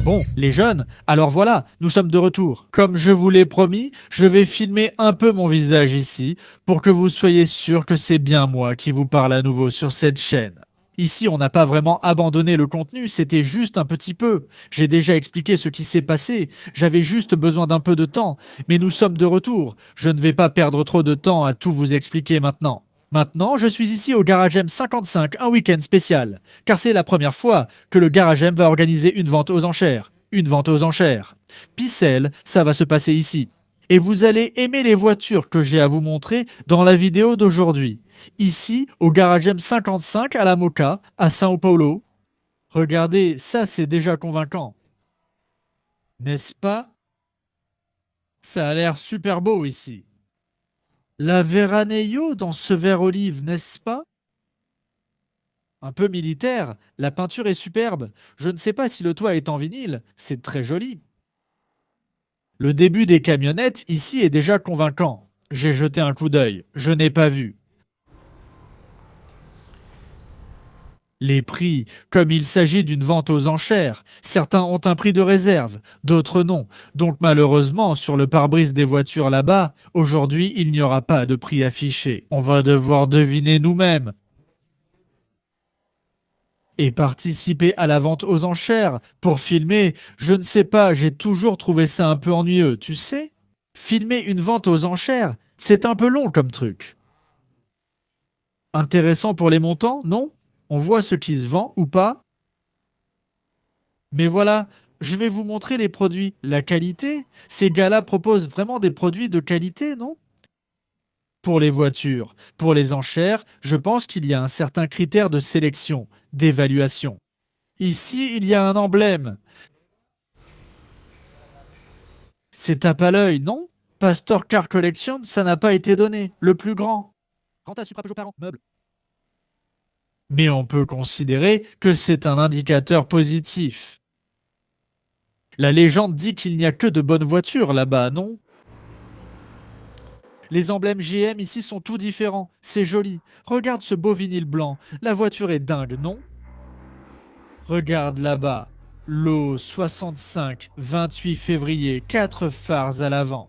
Bon, les jeunes, alors voilà, nous sommes de retour. Comme je vous l'ai promis, je vais filmer un peu mon visage ici, pour que vous soyez sûrs que c'est bien moi qui vous parle à nouveau sur cette chaîne. Ici, on n'a pas vraiment abandonné le contenu, c'était juste un petit peu. J'ai déjà expliqué ce qui s'est passé, j'avais juste besoin d'un peu de temps, mais nous sommes de retour. Je ne vais pas perdre trop de temps à tout vous expliquer maintenant. Maintenant, je suis ici au Garage M 55, un week-end spécial, car c'est la première fois que le Garage M va organiser une vente aux enchères. Une vente aux enchères. Picelle, ça va se passer ici. Et vous allez aimer les voitures que j'ai à vous montrer dans la vidéo d'aujourd'hui. Ici, au Garage M 55 à la Moca, à São Paulo. Regardez, ça c'est déjà convaincant. N'est-ce pas? Ça a l'air super beau ici. La Veraneio dans ce vert olive, n'est-ce pas? Un peu militaire, la peinture est superbe. Je ne sais pas si le toit est en vinyle, c'est très joli. Le début des camionnettes ici est déjà convaincant. J'ai jeté un coup d'œil, je n'ai pas vu. Les prix, comme il s'agit d'une vente aux enchères, certains ont un prix de réserve, d'autres non. Donc malheureusement, sur le pare-brise des voitures là-bas, aujourd'hui, il n'y aura pas de prix affiché. On va devoir deviner nous-mêmes. Et participer à la vente aux enchères pour filmer, je ne sais pas, j'ai toujours trouvé ça un peu ennuyeux, tu sais? Filmer une vente aux enchères, c'est un peu long comme truc. Intéressant pour les montants, non? On voit ce qui se vend ou pas? Mais voilà, je vais vous montrer les produits. La qualité? Ces gars-là proposent vraiment des produits de qualité, non? Pour les voitures, pour les enchères, je pense qu'il y a un certain critère de sélection, d'évaluation. Ici, il y a un emblème. C'est tape à l'œil, non? Pastor Car Collection, ça n'a pas été donné. Le plus grand. Renta Supra Peugeot Parent, meuble. Mais on peut considérer que c'est un indicateur positif. La légende dit qu'il n'y a que de bonnes voitures là-bas, non? Les emblèmes GM ici sont tout différents. C'est joli. Regarde ce beau vinyle blanc. La voiture est dingue, non? Regarde là-bas. Lot 65, 28 février, 4 phares à l'avant.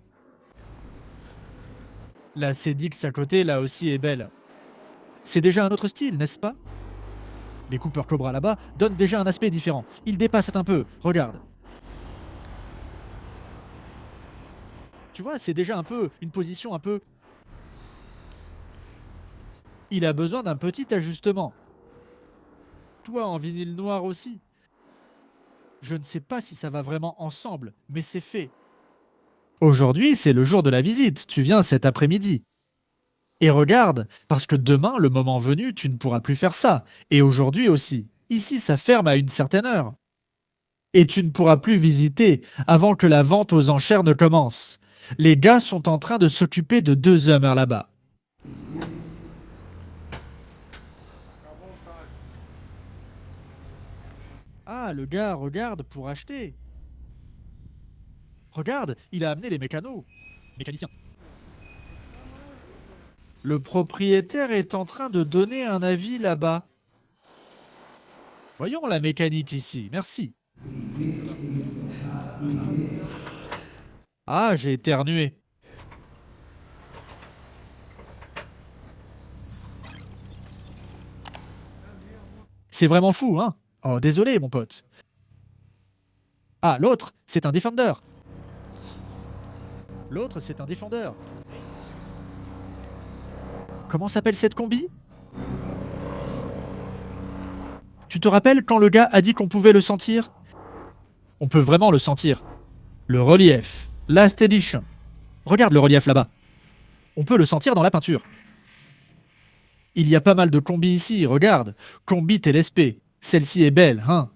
La CDX à côté, là aussi, est belle. C'est déjà un autre style, n'est-ce pas? Les Cooper Cobra là-bas donnent déjà un aspect différent. Ils dépassent un peu, regarde. Tu vois, c'est déjà un peu une position un peu... Il a besoin d'un petit ajustement. Toi, en vinyle noir aussi. Je ne sais pas si ça va vraiment ensemble, mais c'est fait. Aujourd'hui, c'est le jour de la visite. Tu viens cet après-midi. Et regarde, parce que demain, le moment venu, tu ne pourras plus faire ça. Et aujourd'hui aussi. Ici, ça ferme à une certaine heure. Et tu ne pourras plus visiter avant que la vente aux enchères ne commence. Les gars sont en train de s'occuper de 2 hommes là-bas. Ah, le gars regarde pour acheter. Regarde, il a amené les mécanos. Mécaniciens. Le propriétaire est en train de donner un avis là-bas. Voyons la mécanique ici, merci. Ah, j'ai éternué. C'est vraiment fou, hein? Oh, désolé, mon pote. Ah, l'autre, c'est un Defender. L'autre, c'est un Defender. Comment s'appelle cette combi? Tu te rappelles quand le gars a dit qu'on pouvait le sentir? On peut vraiment le sentir. Le relief. Last Edition. Regarde le relief là-bas. On peut le sentir dans la peinture. Il y a pas mal de combis ici, regarde. Combi Telespé. Celle-ci est belle, hein?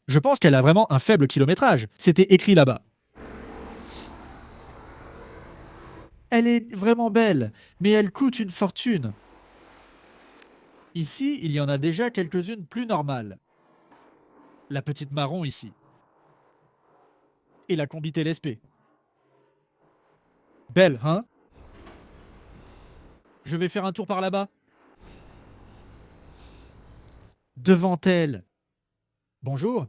Je pense qu'elle a vraiment un faible kilométrage. C'était écrit là-bas. Elle est vraiment belle, mais elle coûte une fortune. Ici, il y en a déjà quelques-unes plus normales. La petite marron ici. Et la combi Telespé. Belle, hein? Je vais faire un tour par là-bas. Devant elle. Bonjour.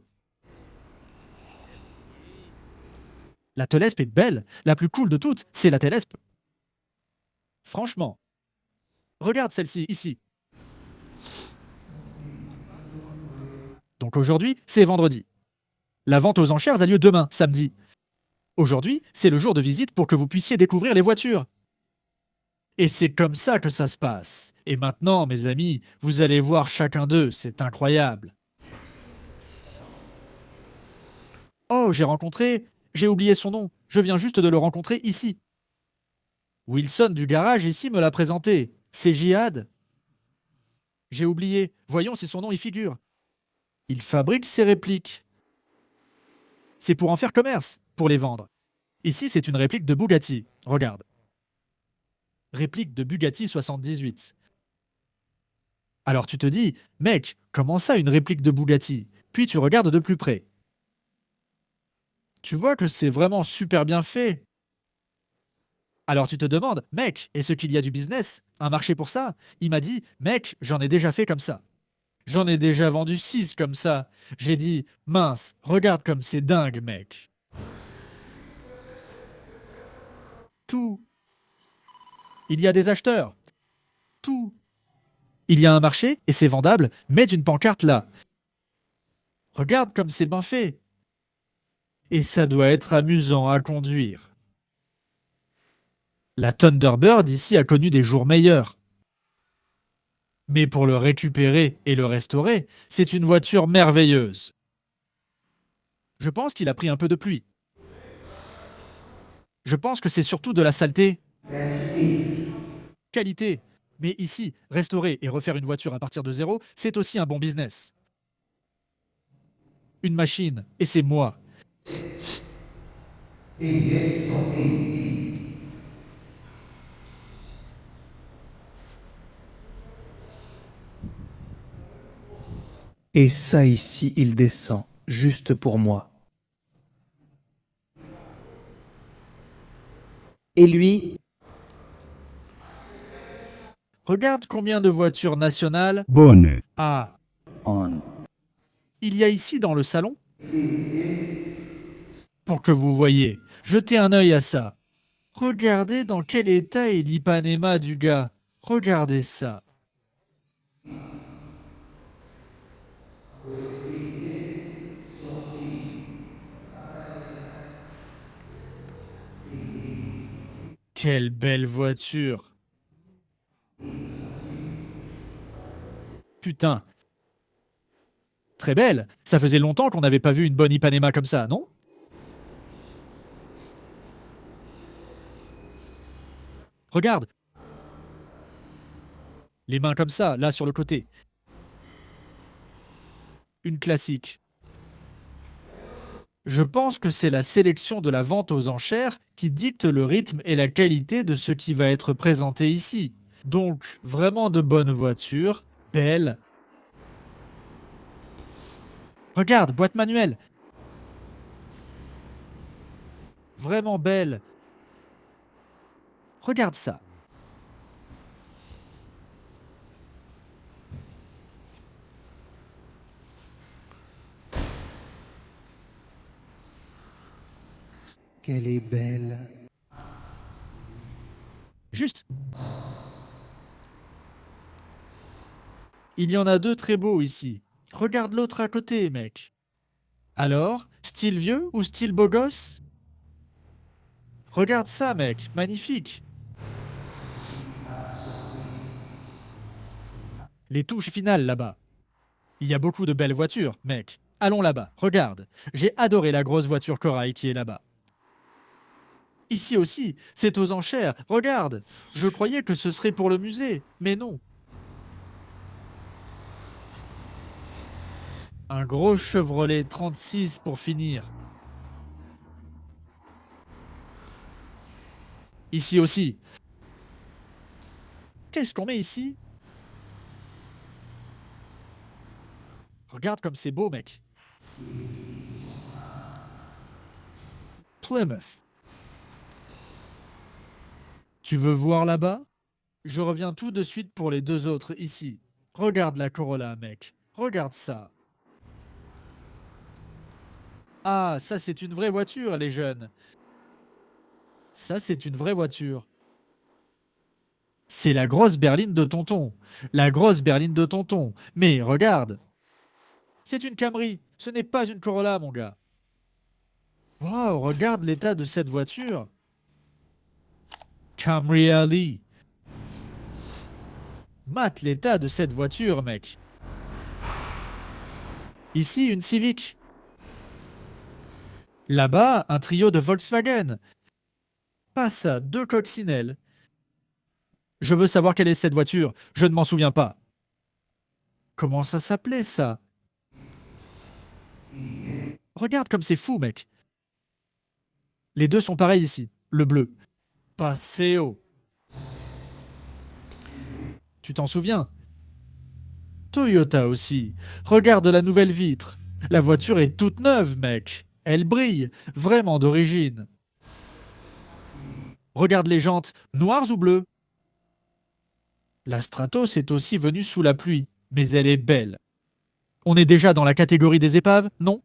La Telesp est belle, la plus cool de toutes, c'est la Telesp. Franchement. Regarde celle-ci, ici. Donc aujourd'hui, c'est vendredi. La vente aux enchères a lieu demain, samedi. Aujourd'hui, c'est le jour de visite pour que vous puissiez découvrir les voitures. Et c'est comme ça que ça se passe. Et maintenant, mes amis, vous allez voir chacun d'eux, c'est incroyable. Oh, j'ai oublié son nom, je viens juste de le rencontrer ici. Wilson du garage ici me l'a présenté. C'est Jihad. J'ai oublié, voyons si son nom y figure. Il fabrique ses répliques. C'est pour en faire commerce, pour les vendre. Ici, c'est une réplique de Bugatti. Regarde. Réplique de Bugatti 78. Alors tu te dis, mec, comment ça une réplique de Bugatti? Puis tu regardes de plus près. Tu vois que c'est vraiment super bien fait. Alors tu te demandes, mec, est-ce qu'il y a du business? Un marché pour ça? Il m'a dit, mec, j'en ai déjà fait comme ça. J'en ai déjà vendu 6 comme ça. J'ai dit, mince, regarde comme c'est dingue, mec. Tout. Il y a des acheteurs. Tout. Il y a un marché et c'est vendable, mets une pancarte là. Regarde comme c'est bien fait. Et ça doit être amusant à conduire. La Thunderbird ici a connu des jours meilleurs. Mais pour le récupérer et le restaurer, c'est une voiture merveilleuse. Je pense qu'il a pris un peu de pluie. Je pense que c'est surtout de la saleté. Qualité. Mais ici, restaurer et refaire une voiture à partir de zéro, c'est aussi un bon business. Une machine, et c'est moi. Et ça ici, il descend, juste pour moi. Et lui, Regarde combien de voitures nationales. Bonne. Ah, on. il y a ici dans le salon. Pour que vous voyez, jetez un œil à ça. Regardez dans quel état est l'Ipanema du gars. Regardez ça. Quelle belle voiture. Putain. Très belle. Ça faisait longtemps qu'on n'avait pas vu une bonne Ipanema comme ça, non? Regarde. Les mains comme ça, là sur le côté. Une classique. Je pense que c'est la sélection de la vente aux enchères qui dicte le rythme et la qualité de ce qui va être présenté ici. Donc, vraiment de bonnes voitures, belles. Regarde, boîte manuelle. Vraiment belle. Regarde ça. Qu'elle est belle. Juste. Il y en a deux très beaux ici. Regarde l'autre à côté, mec. Alors, style vieux ou style beau gosse? Regarde ça, mec, magnifique. Les touches finales là-bas. Il y a beaucoup de belles voitures, mec. Allons là-bas, regarde. J'ai adoré la grosse voiture corail qui est là-bas. Ici aussi, c'est aux enchères, regarde. Je croyais que ce serait pour le musée, mais non. Un gros Chevrolet 36 pour finir. Ici aussi. Qu'est-ce qu'on met ici? Regarde comme c'est beau, mec. Plymouth. Tu veux voir là-bas? Je reviens tout de suite pour les deux autres ici. Regarde la Corolla, mec. Regarde ça. Ah, ça c'est une vraie voiture, les jeunes. Ça, c'est une vraie voiture. C'est la grosse berline de tonton. La grosse berline de tonton. Mais regarde. C'est une Camry. Ce n'est pas une Corolla, mon gars. Waouh, regarde l'état de cette voiture. Camry Ali. Mate l'état de cette voiture, mec. Ici, une Civic. Là-bas, un trio de Volkswagen. Pas ça, deux coccinelles. Je veux savoir quelle est cette voiture. Je ne m'en souviens pas. Comment ça s'appelait, ça? Regarde comme c'est fou, mec. Les deux sont pareils ici. Le bleu. Paseo. Tu t'en souviens? Toyota aussi. Regarde la nouvelle vitre. La voiture est toute neuve, mec. Elle brille. Vraiment d'origine. Regarde les jantes. Noires ou bleues? La Stratos est aussi venue sous la pluie. Mais elle est belle. On est déjà dans la catégorie des épaves, non?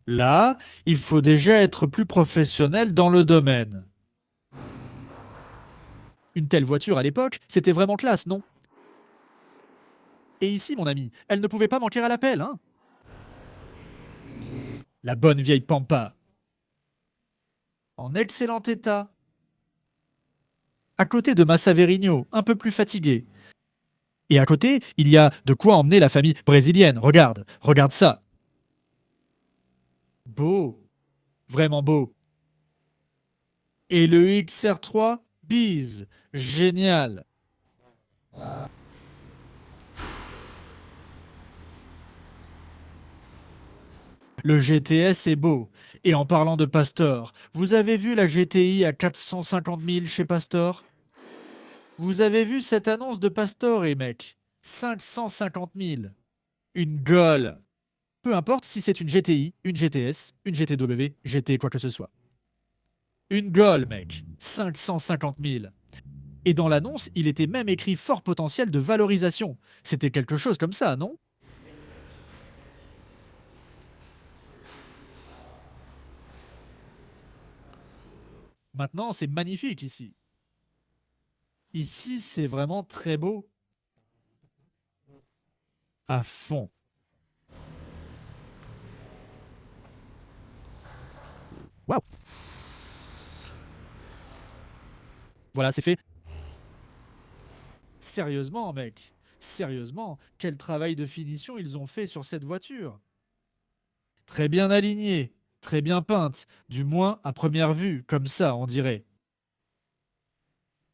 Là, il faut déjà être plus professionnel dans le domaine. Une telle voiture à l'époque, c'était vraiment classe, non? Et ici, mon ami, elle ne pouvait pas manquer à l'appel, hein? La bonne vieille Pampa. En excellent état. À côté de Massa Verigno, un peu plus fatigué. Et à côté, il y a de quoi emmener la famille brésilienne. Regarde, regarde ça. Beau. Vraiment beau. Et le XR3, bise. Génial. Le GTS est beau. Et en parlant de Pastor, vous avez vu la GTI à 450 000 chez Pastor? Vous avez vu cette annonce de Pastor, mec? 550 000. Une Gol. Peu importe si c'est une GTI, une GTS, une GTW, GT quoi que ce soit. Une Gol, mec. 550 000. Et dans l'annonce, il était même écrit fort potentiel de valorisation. C'était quelque chose comme ça, non? Maintenant, c'est magnifique ici. Ici, c'est vraiment très beau. À fond. Waouh! Voilà, c'est fait. Sérieusement, mec. Sérieusement, quel travail de finition ils ont fait sur cette voiture. Très bien alignée, très bien peinte, du moins à première vue, comme ça, on dirait.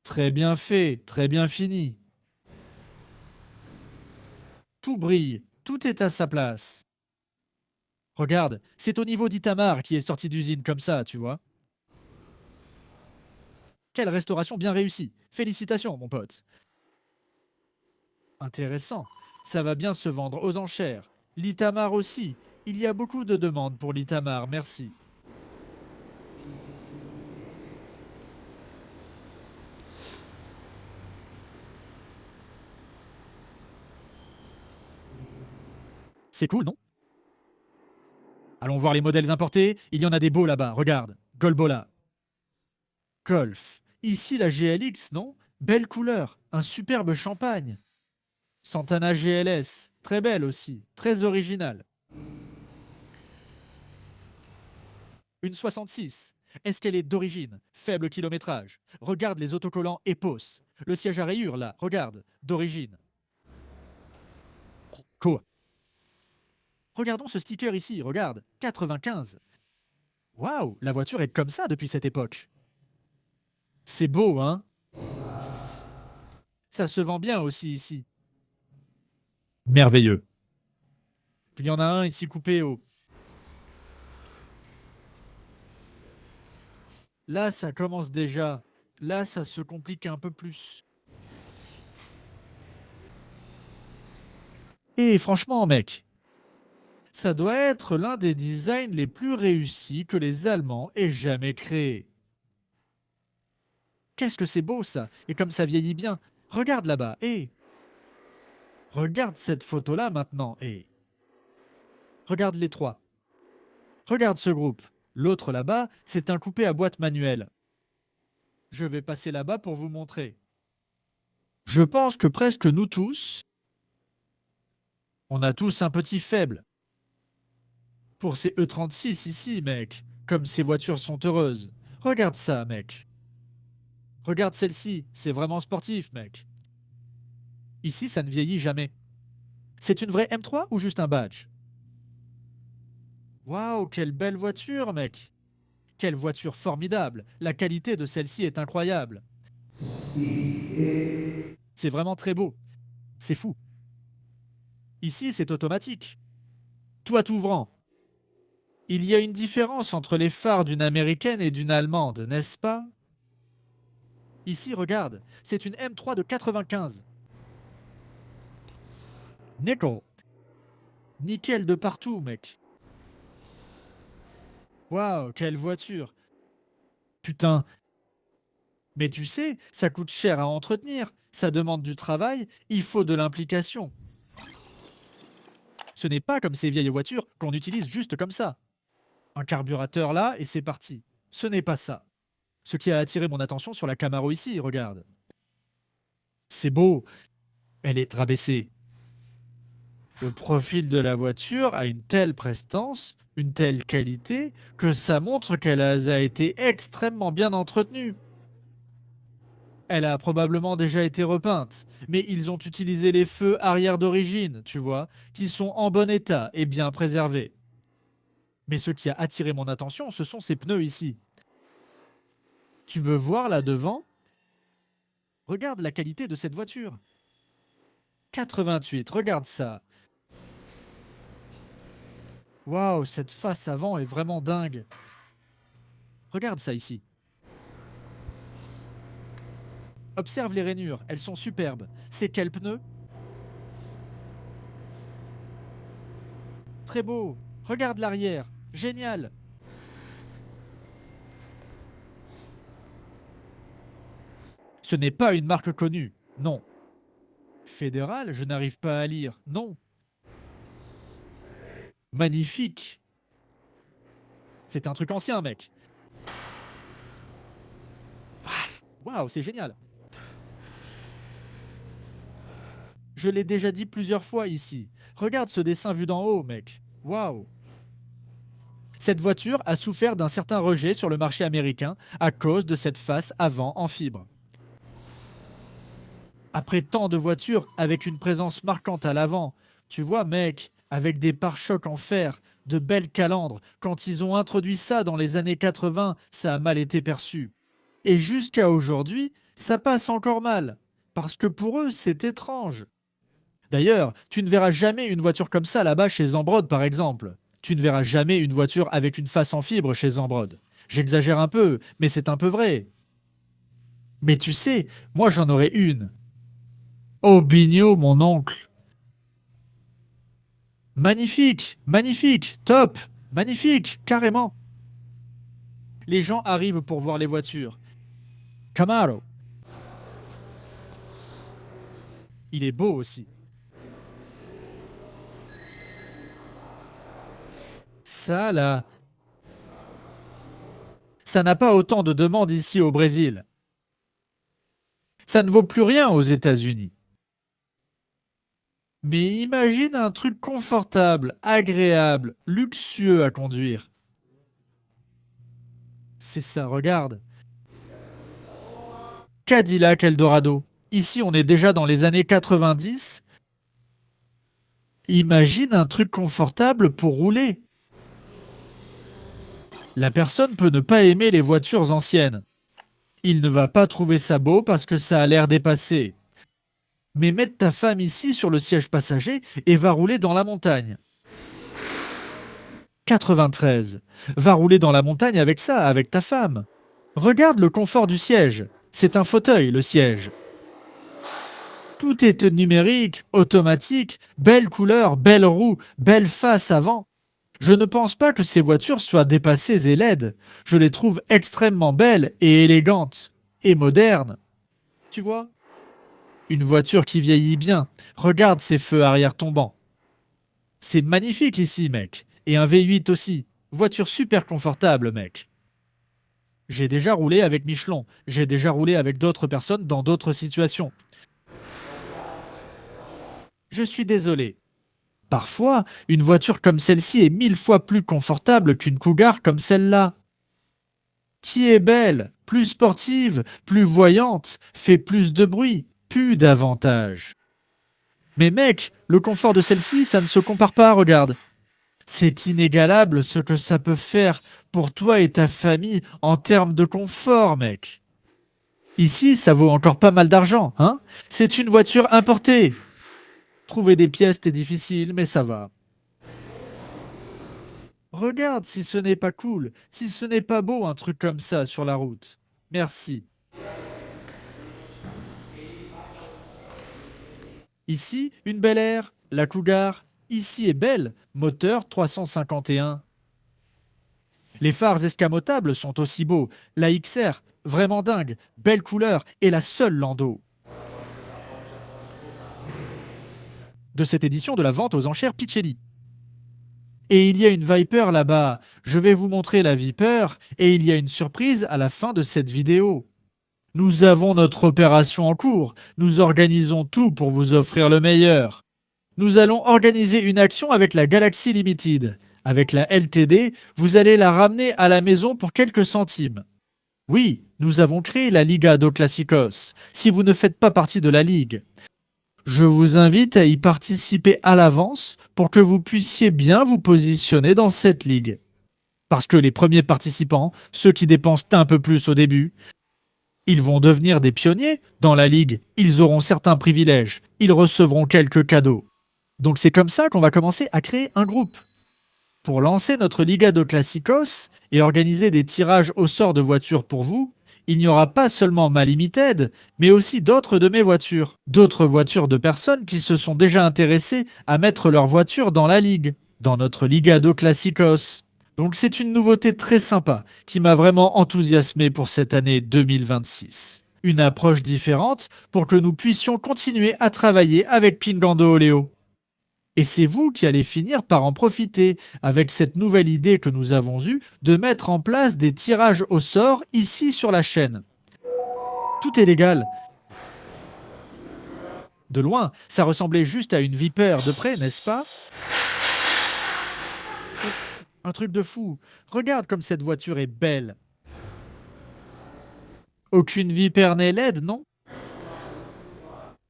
Très bien fait, très bien fini. Tout brille, tout est à sa place. Regarde, c'est au niveau d'Itamar qui est sorti d'usine comme ça, tu vois. Quelle restauration bien réussie. Félicitations, mon pote. Intéressant. Ça va bien se vendre aux enchères. L'Itamar aussi. Il y a beaucoup de demandes pour l'Itamar, merci. C'est cool, non? Allons voir les modèles importés. Il y en a des beaux là-bas, regarde. Golbola. Golf. Ici la GLX, non? Belle couleur. Un superbe champagne. Santana GLS. Très belle aussi. Très originale. Une 66. Est-ce qu'elle est d'origine? Faible kilométrage. Regarde les autocollants Epos. Le siège à rayures, là, regarde. D'origine. Quoi? Regardons ce sticker ici, regarde. 95. Waouh, la voiture est comme ça depuis cette époque. C'est beau, hein? Ça se vend bien aussi ici. Merveilleux. Il y en a un ici coupé au... Là, ça commence déjà. Là, ça se complique un peu plus. Et franchement, mec, ça doit être l'un des designs les plus réussis que les Allemands aient jamais créés. Qu'est-ce que c'est beau ça? Et comme ça vieillit bien. Regarde là-bas, regarde cette photo-là maintenant, regarde les trois. Regarde ce groupe. L'autre là-bas, c'est un coupé à boîte manuelle. Je vais passer là-bas pour vous montrer. Je pense que presque nous tous, on a tous un petit faible pour ces E36 ici, mec. Comme ces voitures sont heureuses. Regarde ça, mec. Regarde celle-ci, c'est vraiment sportif, mec. Ici, ça ne vieillit jamais. C'est une vraie M3 ou juste un badge? Waouh, quelle belle voiture, mec. Quelle voiture formidable. La qualité de celle-ci est incroyable. C'est vraiment très beau. C'est fou. Ici, c'est automatique. Toit ouvrant. Il y a une différence entre les phares d'une américaine et d'une allemande, n'est-ce pas? Ici, regarde, c'est une M3 de 95. Nickel. Nickel de partout, mec. Waouh, quelle voiture. Putain. Mais tu sais, ça coûte cher à entretenir, ça demande du travail, il faut de l'implication. Ce n'est pas comme ces vieilles voitures qu'on utilise juste comme ça. Un carburateur là et c'est parti. Ce n'est pas ça. Ce qui a attiré mon attention sur la Camaro ici, regarde. C'est beau. Elle est rabaissée. Le profil de la voiture a une telle prestance, une telle qualité, que ça montre qu'elle a été extrêmement bien entretenue. Elle a probablement déjà été repeinte, mais ils ont utilisé les feux arrière d'origine, tu vois, qui sont en bon état et bien préservés. Mais ce qui a attiré mon attention, ce sont ces pneus ici. Tu veux voir là devant? Regarde la qualité de cette voiture. 88, regarde ça. Waouh, cette face avant est vraiment dingue. Regarde ça ici. Observe les rainures, elles sont superbes. C'est quel pneu? Très beau. Regarde l'arrière. Génial. Ce n'est pas une marque connue. Non. Fédéral, je n'arrive pas à lire. Non. Magnifique. C'est un truc ancien, mec. Waouh, c'est génial. Je l'ai déjà dit plusieurs fois ici. Regarde ce dessin vu d'en haut, mec. Waouh. Cette voiture a souffert d'un certain rejet sur le marché américain à cause de cette face avant en fibre. Après tant de voitures avec une présence marquante à l'avant, tu vois, mec, avec des pare-chocs en fer, de belles calandres, quand ils ont introduit ça dans les années 80, ça a mal été perçu. Et jusqu'à aujourd'hui, ça passe encore mal, parce que pour eux, c'est étrange. D'ailleurs, tu ne verras jamais une voiture comme ça là-bas chez Zambrod, par exemple. Tu ne verras jamais une voiture avec une face en fibre chez Zambrod. J'exagère un peu, mais c'est un peu vrai. Mais tu sais, moi j'en aurais une. Oh, Bignot, mon oncle. Magnifique, magnifique, top, magnifique, carrément. Les gens arrivent pour voir les voitures. Camaro. Il est beau aussi. Ça, là, ça n'a pas autant de demandes ici au Brésil. Ça ne vaut plus rien aux États-Unis. Mais imagine un truc confortable, agréable, luxueux à conduire. C'est ça, regarde. Cadillac Eldorado. Ici, on est déjà dans les années 90. Imagine un truc confortable pour rouler. La personne peut ne pas aimer les voitures anciennes. Il ne va pas trouver ça beau parce que ça a l'air dépassé. Mais mets ta femme ici sur le siège passager et va rouler dans la montagne. 93. Va rouler dans la montagne avec ça, avec ta femme. Regarde le confort du siège. C'est un fauteuil, le siège. Tout est numérique, automatique, belle couleur, belle roue, belle face avant. Je ne pense pas que ces voitures soient dépassées et laides. Je les trouve extrêmement belles et élégantes. Et modernes. Tu vois? Une voiture qui vieillit bien. Regarde ces feux arrière tombants. C'est magnifique ici, mec. Et un V8 aussi. Voiture super confortable, mec. J'ai déjà roulé avec Michelin, j'ai déjà roulé avec d'autres personnes dans d'autres situations. Je suis désolé. Parfois, une voiture comme celle-ci est 1000 fois plus confortable qu'une Cougar comme celle-là. Qui est belle, plus sportive, plus voyante, fait plus de bruit, plus d'avantages. Mais mec, le confort de celle-ci, ça ne se compare pas, regarde. C'est inégalable ce que ça peut faire pour toi et ta famille en termes de confort, mec. Ici, ça vaut encore pas mal d'argent, hein? C'est une voiture importée. Trouver des pièces, c'est difficile, mais ça va. Regarde si ce n'est pas cool, si ce n'est pas beau un truc comme ça sur la route. Merci. Ici, une Bel Air, la Cougar. Ici est belle, moteur 351. Les phares escamotables sont aussi beaux. La XR, vraiment dingue, belle couleur et la seule Lando. De cette édition de la vente aux enchères Picelli. Et il y a une Viper là-bas. Je vais vous montrer la Viper et il y a une surprise à la fin de cette vidéo. Nous avons notre opération en cours. Nous organisons tout pour vous offrir le meilleur. Nous allons organiser une action avec la Galaxy Limited. Avec la LTD, vous allez la ramener à la maison pour quelques centimes. Oui, nous avons créé la Liga dos Classicos. Si vous ne faites pas partie de la Ligue, je vous invite à y participer à l'avance pour que vous puissiez bien vous positionner dans cette ligue. Parce que les premiers participants, ceux qui dépensent un peu plus au début, ils vont devenir des pionniers dans la ligue. Ils auront certains privilèges. Ils recevront quelques cadeaux. Donc c'est comme ça qu'on va commencer à créer un groupe. Pour lancer notre Liga dos Classicos et organiser des tirages au sort de voitures pour vous, il n'y aura pas seulement ma Limited, mais aussi d'autres de mes voitures. D'autres voitures de personnes qui se sont déjà intéressées à mettre leur voiture dans la ligue, dans notre Liga dos Classicos. Donc c'est une nouveauté très sympa qui m'a vraiment enthousiasmé pour cette année 2026. Une approche différente pour que nous puissions continuer à travailler avec Pingando Oleo. Et c'est vous qui allez finir par en profiter avec cette nouvelle idée que nous avons eue de mettre en place des tirages au sort ici sur la chaîne. Tout est légal. De loin, ça ressemblait juste à une Viper de près, n'est-ce pas? Un truc de fou. Regarde comme cette voiture est belle. Aucune Viper n'est laide, non?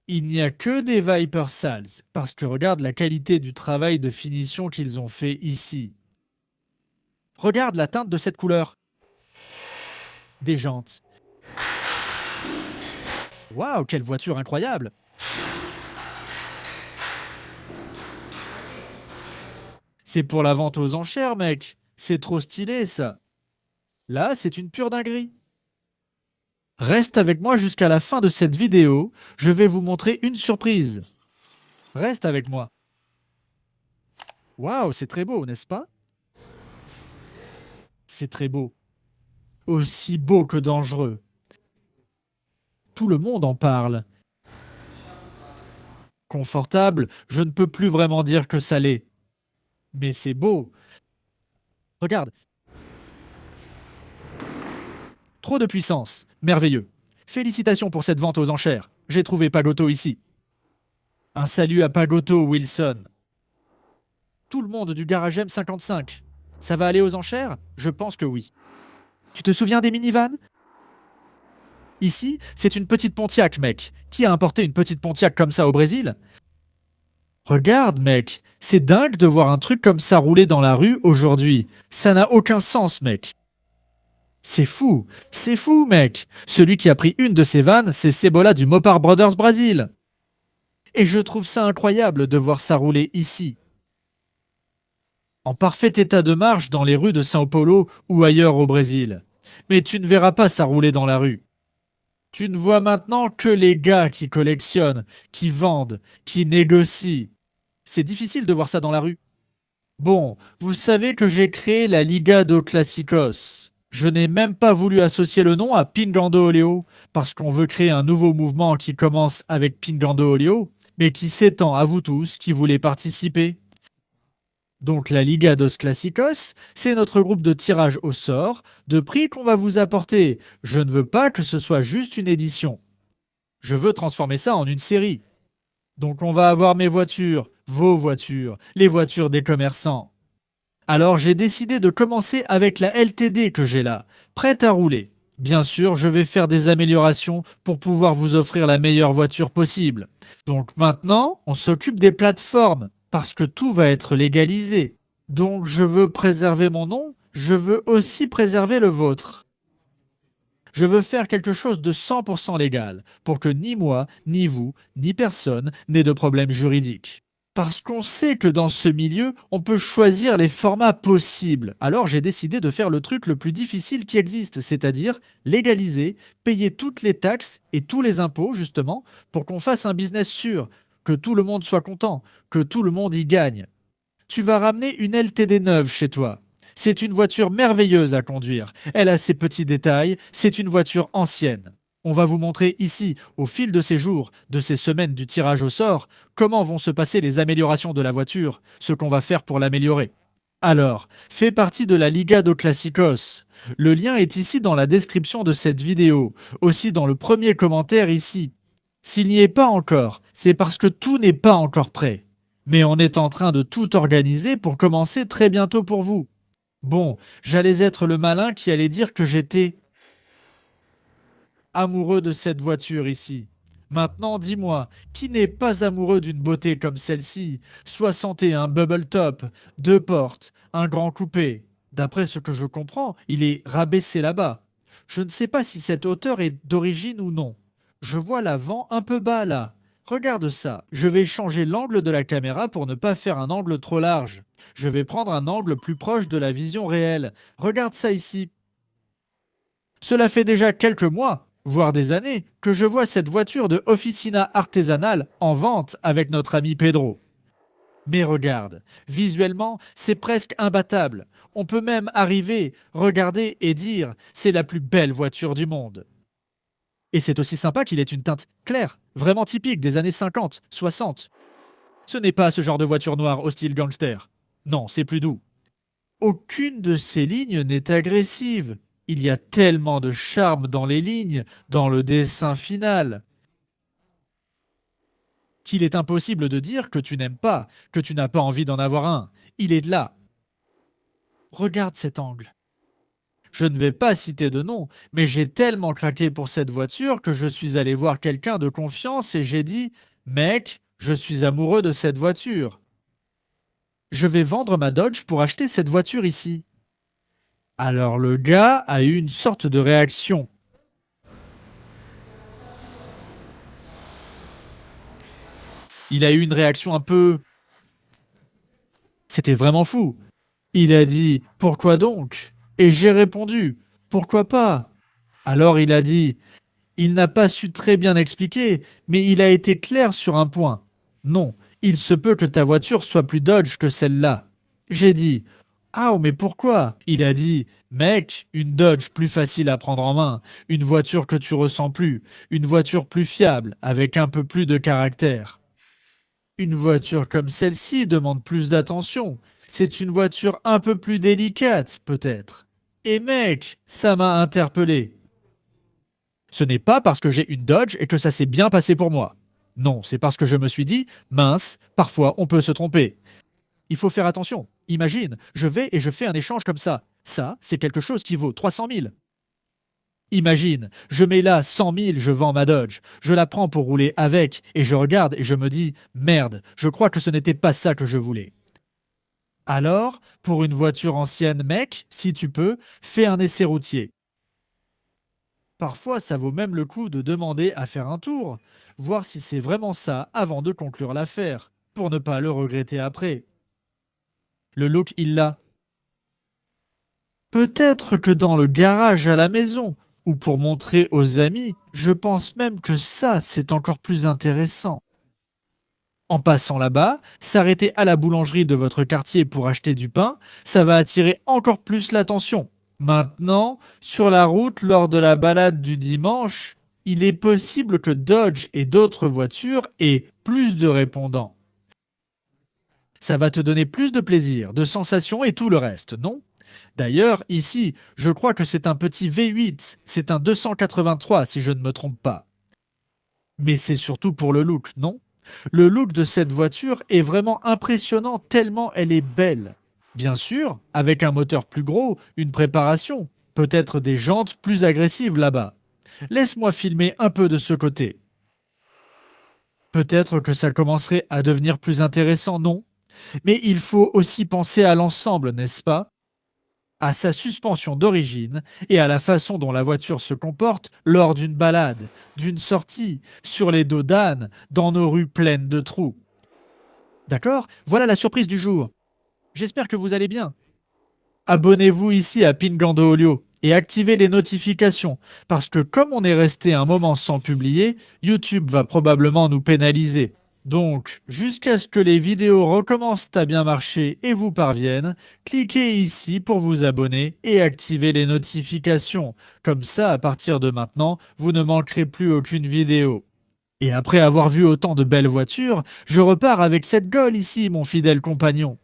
Il n'y a que des Viper sales, parce que regarde la qualité du travail de finition qu'ils ont fait ici. Regarde la teinte de cette couleur. Des jantes. Waouh, quelle voiture incroyable! C'est pour la vente aux enchères, mec. C'est trop stylé, ça. Là, c'est une pure dinguerie. Reste avec moi jusqu'à la fin de cette vidéo. Je vais vous montrer une surprise. Reste avec moi. Waouh, c'est très beau, n'est-ce pas? C'est très beau. Aussi beau que dangereux. Tout le monde en parle. Confortable, je ne peux plus vraiment dire que ça l'est. Mais c'est beau. Regarde. Trop de puissance. Merveilleux. Félicitations pour cette vente aux enchères. J'ai trouvé Pagotto ici. Un salut à Pagotto, Wilson. Tout le monde du garage M55. Ça va aller aux enchères? Je pense que oui. Tu te souviens des minivans? Ici, c'est une petite Pontiac, mec. Qui a importé une petite Pontiac comme ça au Brésil? Regarde, mec. C'est dingue de voir un truc comme ça rouler dans la rue aujourd'hui. Ça n'a aucun sens, mec. C'est fou, mec. Celui qui a pris une de ces vannes, c'est Cebola du Mopar Brothers Brasil. Et je trouve ça incroyable de voir ça rouler ici. En parfait état de marche dans les rues de São Paulo ou ailleurs au Brésil. Mais tu ne verras pas ça rouler dans la rue. Tu ne vois maintenant que les gars qui collectionnent, qui vendent, qui négocient. C'est difficile de voir ça dans la rue. Bon, vous savez que j'ai créé la Liga dos Classicos. Je n'ai même pas voulu associer le nom à Pingando Oleo, parce qu'on veut créer un nouveau mouvement qui commence avec Pingando Oleo, mais qui s'étend à vous tous qui voulez participer. Donc la Liga dos Clásicos, c'est notre groupe de tirage au sort de prix qu'on va vous apporter. Je ne veux pas que ce soit juste une édition. Je veux transformer ça en une série. Donc on va avoir mes voitures, vos voitures, les voitures des commerçants. Alors j'ai décidé de commencer avec la LTD que j'ai là, prête à rouler. Bien sûr, je vais faire des améliorations pour pouvoir vous offrir la meilleure voiture possible. Donc maintenant, on s'occupe des plateformes, parce que tout va être légalisé. Donc je veux préserver mon nom, je veux aussi préserver le vôtre. Je veux faire quelque chose de 100% légal, pour que ni moi, ni vous, ni personne n'ait de problème juridique. Parce qu'on sait que dans ce milieu, on peut choisir les formats possibles. Alors j'ai décidé de faire le truc le plus difficile qui existe, c'est-à-dire légaliser, payer toutes les taxes et tous les impôts, justement, pour qu'on fasse un business sûr, que tout le monde soit content, que tout le monde y gagne. Tu vas ramener une LTD neuve chez toi. C'est une voiture merveilleuse à conduire. Elle a ses petits détails, c'est une voiture ancienne. On va vous montrer ici, au fil de ces jours, de ces semaines du tirage au sort, comment vont se passer les améliorations de la voiture, ce qu'on va faire pour l'améliorer. Alors, fais partie de la Liga do Clásicos. Le lien est ici dans la description de cette vidéo, aussi dans le premier commentaire ici. S'il n'y est pas encore, c'est parce que tout n'est pas encore prêt. Mais on est en train de tout organiser pour commencer très bientôt pour vous. Bon, j'allais être le malin qui allait dire que j'étais amoureux de cette voiture ici. Maintenant, dis-moi, qui n'est pas amoureux d'une beauté comme celle-ci? 61 Bubble Top, 2 portes, un grand coupé. D'après ce que je comprends, il est rabaissé là-bas. Je ne sais pas si cette hauteur est d'origine ou non. Je vois l'avant un peu bas là. Regarde ça. Je vais changer l'angle de la caméra pour ne pas faire un angle trop large. Je vais prendre un angle plus proche de la vision réelle. Regarde ça ici. Cela fait déjà quelques mois, voire des années, que je vois cette voiture de officina artisanale en vente avec notre ami Pedro. Mais regarde, visuellement, c'est presque imbattable. On peut même arriver, regarder et dire c'est la plus belle voiture du monde. Et c'est aussi sympa qu'il ait une teinte claire, vraiment typique des années 50, 60. Ce n'est pas ce genre de voiture noire au style gangster. Non, c'est plus doux. Aucune de ces lignes n'est agressive. Il y a tellement de charme dans les lignes, dans le dessin final, qu'il est impossible de dire que tu n'aimes pas, que tu n'as pas envie d'en avoir un. Il est là. Regarde cet angle. Je ne vais pas citer de nom, mais j'ai tellement craqué pour cette voiture que je suis allé voir quelqu'un de confiance et j'ai dit « Mec, je suis amoureux de cette voiture. Je vais vendre ma Dodge pour acheter cette voiture ici. » Alors le gars a eu une sorte de réaction. Il a eu une réaction un peu... C'était vraiment fou. Il a dit « Pourquoi donc ?» Et j'ai répondu « Pourquoi pas ?» Alors il a dit « Il n'a pas su très bien expliquer, mais il a été clair sur un point. Non, il se peut que ta voiture soit plus Dodge que celle-là. » J'ai dit « Ah, mais pourquoi ?» Il a dit « Mec, une Dodge plus facile à prendre en main, une voiture que tu ressens plus, une voiture plus fiable, avec un peu plus de caractère. Une voiture comme celle-ci demande plus d'attention. C'est une voiture un peu plus délicate, peut-être. Et mec, ça m'a interpellé. Ce n'est pas parce que j'ai une Dodge et que ça s'est bien passé pour moi. Non, c'est parce que je me suis dit, mince, parfois on peut se tromper. Il faut faire attention. Imagine, je vais et je fais un échange comme ça. Ça, c'est quelque chose qui vaut 300 000. Imagine, je mets là 100 000, je vends ma Dodge. Je la prends pour rouler avec et je regarde et je me dis, merde, je crois que ce n'était pas ça que je voulais. Alors, pour une voiture ancienne, mec, si tu peux, fais un essai routier. Parfois, ça vaut même le coup de demander à faire un tour, voir si c'est vraiment ça avant de conclure l'affaire, pour ne pas le regretter après. Le look, il l'a. Peut-être que dans le garage à la maison, ou pour montrer aux amis, je pense même que ça, c'est encore plus intéressant. En passant là-bas, s'arrêter à la boulangerie de votre quartier pour acheter du pain, ça va attirer encore plus l'attention. Maintenant, sur la route lors de la balade du dimanche, il est possible que Dodge et d'autres voitures aient plus de répondants. Ça va te donner plus de plaisir, de sensations et tout le reste, non? D'ailleurs, ici, je crois que c'est un petit V8, c'est un 283 si je ne me trompe pas. Mais c'est surtout pour le look, non? Le look de cette voiture est vraiment impressionnant tellement elle est belle. Bien sûr, avec un moteur plus gros, une préparation, peut-être des jantes plus agressives là-bas. Laisse-moi filmer un peu de ce côté. Peut-être que ça commencerait à devenir plus intéressant, non? Mais il faut aussi penser à l'ensemble, n'est-ce pas? À sa suspension d'origine et à la façon dont la voiture se comporte lors d'une balade, d'une sortie, sur les dos d'âne, dans nos rues pleines de trous. D'accord? Voilà la surprise du jour. J'espère que vous allez bien. Abonnez-vous ici à Pingando Olio et activez les notifications, parce que comme on est resté un moment sans publier, YouTube va probablement nous pénaliser. Donc, jusqu'à ce que les vidéos recommencent à bien marcher et vous parviennent, cliquez ici pour vous abonner et activer les notifications. Comme ça, à partir de maintenant, vous ne manquerez plus aucune vidéo. Et après avoir vu autant de belles voitures, je repars avec cette Gaulle ici, mon fidèle compagnon.